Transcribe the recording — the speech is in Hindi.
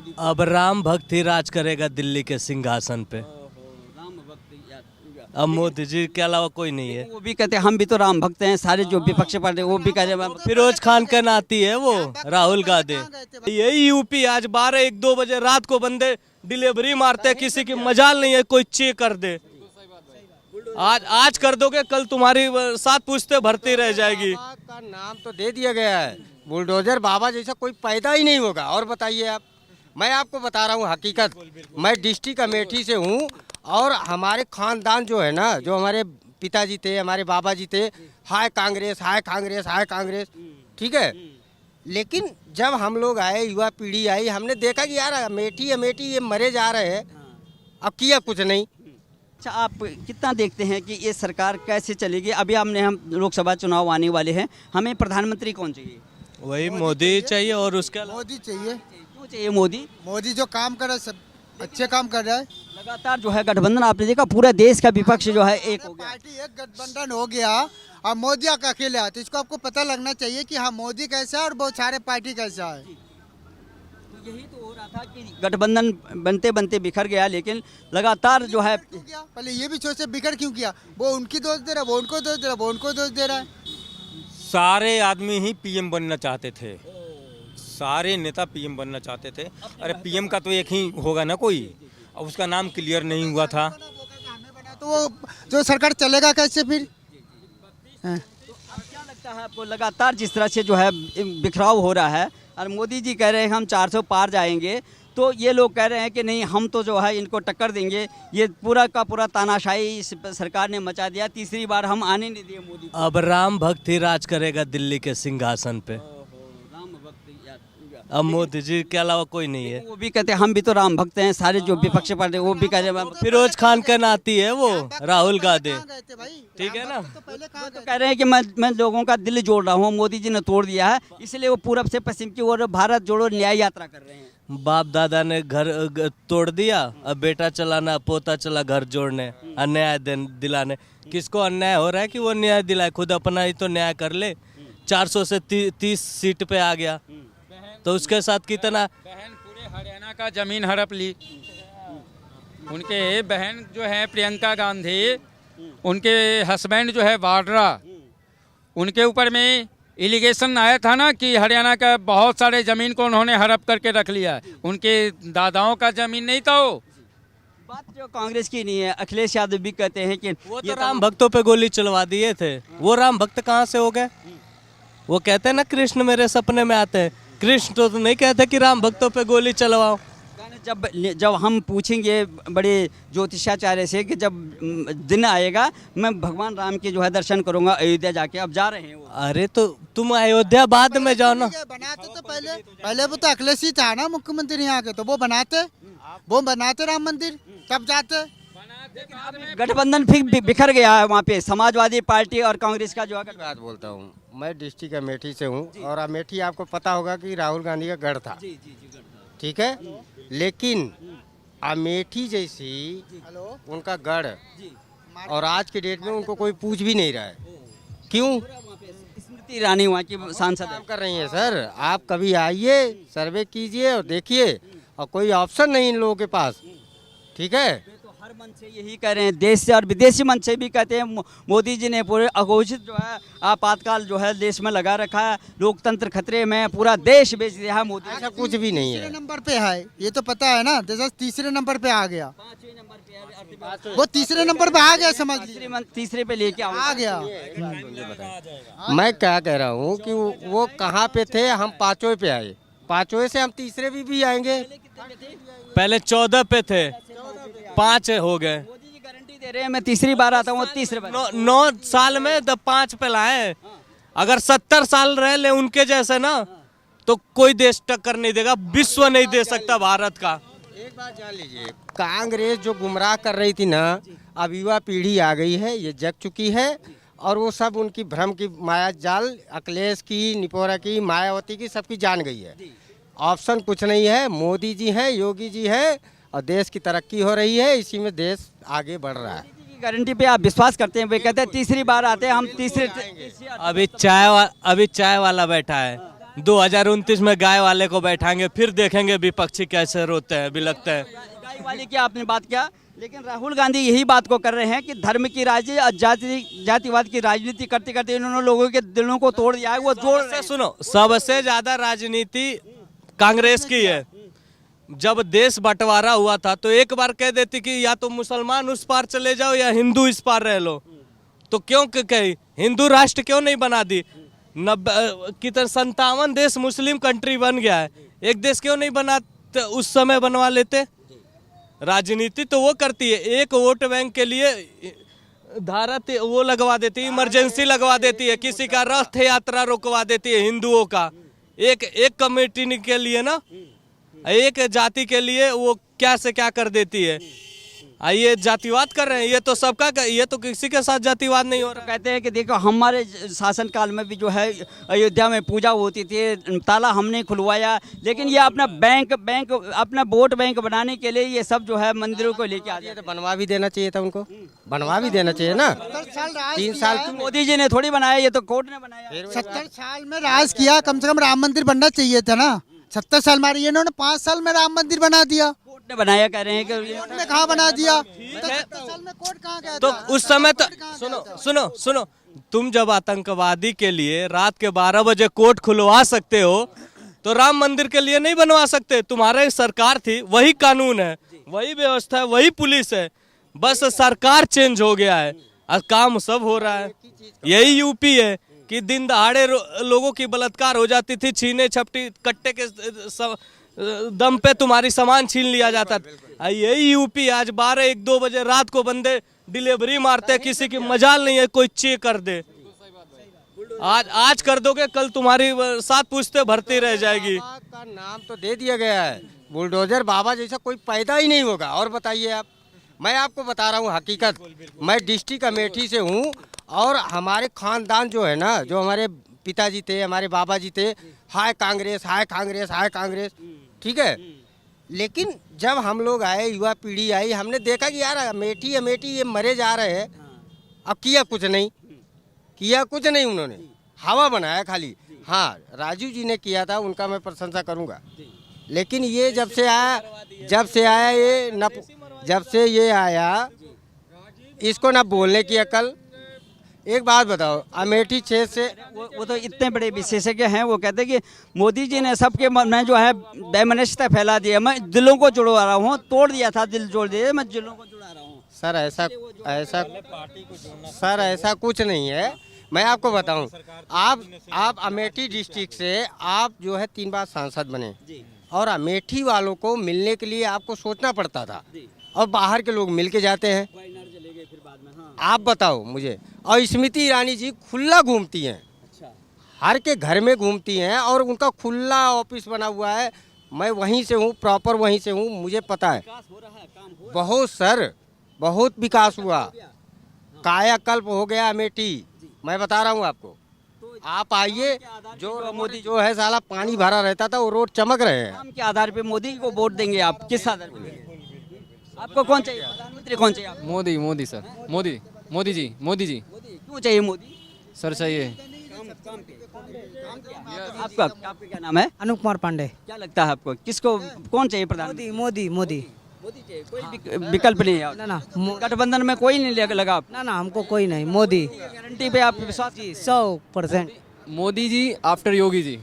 मोदी? अब राम भक्त ही राज करेगा दिल्ली के सिंहासन पे। राम भक्त अब मोदी जी के अलावा कोई नहीं है। वो भी कहते हैं हम भी तो राम भक्त हैं, सारे जो विपक्ष पार्टी वो भी कहते हैं फिरोज खान के नाती है वो, राहुल गांधी। यही यूपी आज 12-1-2 बजे रात को बंदे डिलीवरी मारते हैं, किसी की मजाल नहीं है कोई चेक कर दे। आज कर दोगे, कल तुम्हारी साथ पूछते भर्ती रह जाएगी। बाबा का नाम तो दे दिया गया है, बुलडोजर बाबा जैसा कोई पैदा ही नहीं होगा। और बताइए आप, मैं आपको बता रहा हूँ हकीकत, मैं डिस्ट्रिक्ट अमेठी से हूँ और हमारे खानदान जो है ना, जो हमारे पिताजी थे, हमारे बाबा जी थे, हाय कांग्रेस हाय कांग्रेस हाय कांग्रेस, ठीक है। लेकिन जब हम लोग आए, युवा पीढ़ी आई, हमने देखा कि यार अमेठी अमेठी ये मरे जा रहे हैं, अब किया कुछ नहीं। अच्छा, आप कितना देखते हैं कि ये सरकार कैसे चलेगी? अभी हम लोकसभा चुनाव आने वाले हैं, हमें प्रधानमंत्री कौन चाहिए? वही मोदी चाहिए। और उसके मोदी चाहिए। क्यों चाहिए मोदी? मोदी जो काम कर रहा है, सब अच्छे काम कर रहा है। लगातार जो है गठबंधन, आपने देखा पूरा देश का विपक्ष जो है एक हो गया। पार्टी एक गठबंधन हो गया और मोदी का अकेले है, तो इसको आपको पता लगना चाहिए कि हाँ मोदी कैसा है और बहुत सारे पार्टी कैसा है। तो यही तो हो रहा था कि गठबंधन बनते बनते बिखर गया, लेकिन लगातार जो है क्यों किया? पहले ये भी सोचे बिखर क्यों किया? वो उनकी दोष दे रहा है, वो उनको दोष दे रहा है, वो उनको दोष दे रहा है। सारे आदमी ही पीएम बनना चाहते थे, सारे नेता पीएम बनना चाहते थे। अरे पीएम का तो एक ही होगा ना कोई, अब उसका नाम क्लियर नहीं हुआ था। तो वो जो सरकार चलेगा कैसे फिर? हाँ। तो अब क्या लगता है आपको, लगातार जिस तरह से जो है बिखराव हो रहा है और मोदी जी कह रहे हैं हम 400 पार जाएंगे, तो ये लोग कह रहे हैं कि नहीं हम तो जो है इनको टक्कर देंगे। ये पूरा का पूरा तानाशाही इस सरकार ने मचा दिया, तीसरी बार हम आने नहीं दिए मोदी को। अब राम भक्त ही राज करेगा दिल्ली के सिंहासन पे। राम भक्त अब मोदी जी के अलावा कोई नहीं है। वो भी कहते हैं हम भी तो राम भक्त हैं, सारे जो विपक्ष पार्टी वो भी कहते हैं फिरोज खान के नाती है वो, राहुल गांधी। कहाँ गए थे भाई? ठीक है ना। तो पहले कहाँ तो गए? कह रहे हैं कि मैं लोगों का दिल जोड़ रहा हूँ, मोदी जी ने तोड़ दिया है, इसलिए वो पूरब से पश्चिम की ओर भारत जोड़ो न्याय यात्रा कर रहे हैं। बाप दादा ने घर तोड़ दिया, अब बेटा चलाना, पोता चला घर जोड़ने, अन्याय दिलाने। किसको अन्याय हो रहा है कि वो न्याय दिलाए? खुद अपना ही तो न्याय कर ले। 400 से 30 सीट पे आ गया, तो उसके साथ कितना? बहन पूरे हरियाणा का जमीन हड़प ली। उनके बहन जो है प्रियंका गांधी, उनके हस्बैंड जो है वाड्रा, उनके ऊपर में एलिगेशन आया था ना कि हरियाणा का बहुत सारे ज़मीन को उन्होंने हड़प करके रख लिया। उनके दादाओं का ज़मीन नहीं था वो। बात जो कांग्रेस की नहीं है, अखिलेश यादव भी कहते हैं कि वो ये तो राम भक्तों पे गोली चलवा दिए थे, वो राम भक्त कहाँ से हो गए? वो कहते हैं ना कृष्ण मेरे सपने में आते हैं, कृष्ण तो नहीं कहते कि राम भक्तों पे गोली चलवाओ। जब हम पूछेंगे बड़े ज्योतिषाचार्य से कि जब दिन आएगा मैं भगवान राम के जो है दर्शन करूंगा अयोध्या जाके, अब जा रहे हैं वो। अरे तो तुम अयोध्या बाद में जाओ ना। बनाते तो पहले वो तो अखिलेश ही था ना मुख्यमंत्री यहाँ के, तो वो बनाते राम मंदिर, तब जाते। गठबंधन फिर बिखर गया है वहाँ पे, समाजवादी पार्टी और कांग्रेस का जो है बात बोलता हूँ, मैं डिस्ट्रिक्ट अमेठी से हूँ और अमेठी आपको पता होगा कि राहुल गांधी का गढ़ था, ठीक है। लेकिन अमेठी जैसी उनका गढ़ और आज के डेट में उनको कोई पूछ भी नहीं रहा है। क्यों? स्मृति ईरानी वहाँ की सांसद है। काम कर रही हैं सर, आप कभी आइए, सर्वे कीजिए और देखिए, और कोई ऑप्शन नहीं इन लोगों के पास, ठीक है। तो हर मन से यही कह रहे हैं, देश से और विदेशी मन से भी कहते हैं मोदी जी ने पूरे अघोषित जो है आपातकाल जो है देश में लगा रखा है, लोकतंत्र खतरे में, पूरा देश बेच दिया है मोदी। ऐसा कुछ भी नहीं है। तीसरे नंबर पे है, ये तो पता है ना, देश तीसरे नंबर पे आ गया। 5वें नंबर पे वो तीसरे नंबर पे आ गया, समझ लीजिए। तीसरे पे लेके आ गया। मैं क्या कह रहा हूँ कि वो कहाँ पे थे, हम 5वें पे आए, 5वें से हम तीसरे भी आएंगे। पहले 14 पे थे, 5 हो गए। मोदी जी गारंटी दे रहे हैं मैं तीसरी बार आता हूँ, तीसरे बार 9 साल में 5 पे लाए। अगर 70 साल रह ले उनके जैसे ना, तो कोई देश टक्कर नहीं देगा, विश्व नहीं दे सकता भारत का। एक बात जान लीजिए, कांग्रेस जो गुमराह कर रही थी ना, अब युवा पीढ़ी आ गई है, ये जग चुकी है और वो सब उनकी भ्रम की माया जाल, अखिलेश की, निपोरा की, मायावती की, सबकी जान गई है। ऑप्शन कुछ नहीं है, मोदी जी हैं, योगी जी हैं और देश की तरक्की हो रही है, इसी में देश आगे बढ़ रहा है। गारंटी पे आप विश्वास करते हैं? वे कहते हैं तीसरी बार आते हैं हम, तीसरे अभी चाय वाला बैठा है, 2029 में गाय वाले को बैठाएंगे, फिर देखेंगे विपक्षी कैसे रोते हैं बिलकते हैं। गाय वाले की आपने बात किया, लेकिन राहुल गांधी यही बात को कर रहे हैं कि धर्म की राजनीति और जातिवाद की राजनीति करते करते इन्होंने लोगों के दिलों को तोड़ दिया है। वो जोड़ रहे हैं। सुनो, सबसे ज्यादा राजनीति कांग्रेस की है। जब देश बंटवारा हुआ था तो एक बार कह देती कि या तो मुसलमान उस पार चले जाओ या हिंदू इस पार रह लो, तो क्यों कही हिंदू राष्ट्र क्यों नहीं बना दी? 57 देश मुस्लिम कंट्री बन गया है, एक देश क्यों नहीं बना? उस समय बनवा लेते। राजनीति तो वो करती है, एक वोट बैंक के लिए धारा वो लगवा देती है, इमरजेंसी लगवा देती है, किसी का रथ यात्रा रोकवा देती है हिंदुओं का, एक कमेटी के लिए ना, एक जाति के लिए वो क्या से क्या कर देती है। ये जातिवाद कर रहे हैं, ये तो सबका, ये तो किसी के साथ जातिवाद नहीं हो रहा। कहते हैं कि देखो हमारे शासन काल में भी जो है अयोध्या में पूजा होती थी, ताला हमने खुलवाया, लेकिन ये अपना बैंक अपना वोट बैंक बनाने के लिए ये सब जो है मंदिरों को लेके आ ये जाते तो बनवा भी देना चाहिए था उनको, बनवा भी देना चाहिए ना। 3 साल हैं। मोदी जी ने थोड़ी बनाया, ये तो कोर्ट ने बनाया। 70 साल में राज किया, कम से कम राम मंदिर बनना चाहिए था ना। 70 साल मारी, इन्होंने 5 साल में राम मंदिर बना दिया। कोर्ट ने बनाया, कह रहे हैं कि कोर्ट ने कहाँ बना दिया? तो 70 साल में कोर्ट कहाँ गया तो था? उस समय तो कोर्ट कहाँ सुनो गया था? सुनो सुनो, तुम जब आतंकवादी के लिए रात के 12 बजे कोर्ट खुलवा सकते हो तो राम मंदिर के लिए नहीं बनवा सकते? तुम्हारी सरकार थी, वही कानून है, वही व्यवस्था है, वही पुलिस है, बस सरकार चेंज हो गया है और काम सब हो रहा है। यही यूपी है कि दिन दहाड़े लोगों की बलात्कार हो जाती थी, छीने छपटी कट्टे के दम पे तुम्हारी सामान छीन लिया जाता था। यही यूपी आज 12-1-2 बजे रात को बंदे डिलीवरी मारते हैं, किसी की मजाल नहीं है कोई चेक कर दे। आज कर दोगे, कल तुम्हारी 7 पुश्तें भरती रह जाएगी। बाबा का नाम तो दे दिया गया है, बुलडोजर बाबा जैसा कोई पैदा ही नहीं होगा। और बताइए आप, मैं आपको बता रहा हूँ हकीकत, मैं डिस्ट्रिक्ट अमेठी से हूँ और हमारे खानदान जो है ना, जो हमारे पिताजी थे, हमारे बाबा जी थे, हाय कांग्रेस हाय कांग्रेस हाय कांग्रेस, ठीक है। लेकिन जब हम लोग आए, युवा पीढ़ी आई, हमने देखा कि यार अमेठी अमेठी ये मरे जा रहे हैं। अब किया कुछ नहीं उन्होंने, हवा बनाया खाली। हाँ, राजीव जी ने किया था, उनका मैं प्रशंसा करूंगा। लेकिन ये जब से ये आया इसको ना बोलने की अकल। एक बात बताओ, अमेठी क्षेत्र से वो तो इतने बड़े विशेषज्ञ हैं, वो कहते हैं कि मोदी जी ने सबके मन में जो है वैमनस्यता फैला दिया, मैं दिलों को जुड़वा रहा हूँ, तोड़ दिया था दिल, जोड़ दिया, मैं दिलों को जुड़ा रहा हूँ। सर ऐसा कुछ नहीं है। मैं आपको बताऊं, आप अमेठी डिस्ट्रिक्ट से आप जो है 3 बार सांसद बने और अमेठी वालों को मिलने के लिए आपको सोचना पड़ता था, और बाहर के लोग मिल के जाते हैं। आप बताओ मुझे। और स्मृति ईरानी जी खुला घूमती हैं, हर के घर में घूमती हैं, और उनका खुला ऑफिस बना हुआ है। मैं वहीं से हूँ, प्रॉपर वहीं से हूँ, मुझे पता है। बहुत सर, बहुत विकास हुआ, कायाकल्प हो गया अमेठी, मैं बता रहा हूँ आपको। आप आइए, जो मोदी जो है साला पानी भरा रहता था, वो रोड चमक रहे हैं। नाम के आधार पे मोदी को वोट देंगे आप? किस आधार पे? आपको कौन चाहिए प्रधानमंत्री, कौन चाहिए आपको? मोदी सर, मोदी जी क्यों चाहिए मोदी सर चाहिए। आपका क्या नाम है? अनूप कुमार पांडे। क्या लगता है आपको, किसको कौन चाहिए प्रधानमंत्री? मोदी चाहिए, कोई विकल्प नहीं है? ना गठबंधन में कोई नहीं लगा आप? ना हमको कोई नहीं, मोदी गारंटी पे आप विश्वास? जी 100%। मोदी जी आफ्टर योगी जी।